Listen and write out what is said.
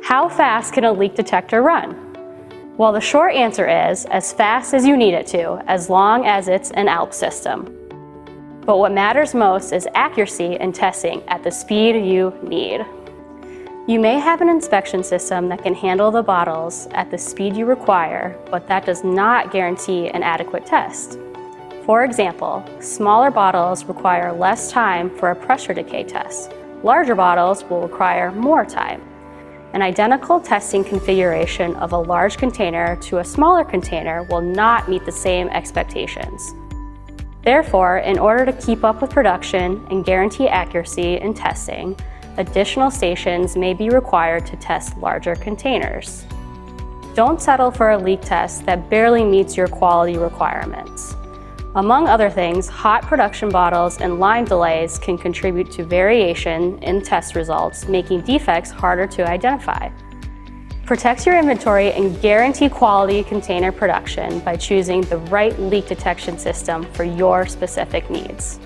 How fast can a leak detector run? Well, the short answer is as fast as you need it to, as long as it's an ALPS system. But what matters most is accuracy in testing at the speed you need. You may have an inspection system that can handle the bottles at the speed you require, but that does not guarantee an adequate test. For example, smaller bottles require less time for a pressure decay test. Larger bottles will require more time. An identical testing configuration of a large container to a smaller container will not meet the same expectations. Therefore, in order to keep up with production and guarantee accuracy in testing, additional stations may be required to test larger containers. Don't settle for a leak test that barely meets your quality requirements. Among other things, hot production bottles and line delays can contribute to variation in test results, making defects harder to identify. Protect your inventory and guarantee quality container production by choosing the right leak detection system for your specific needs.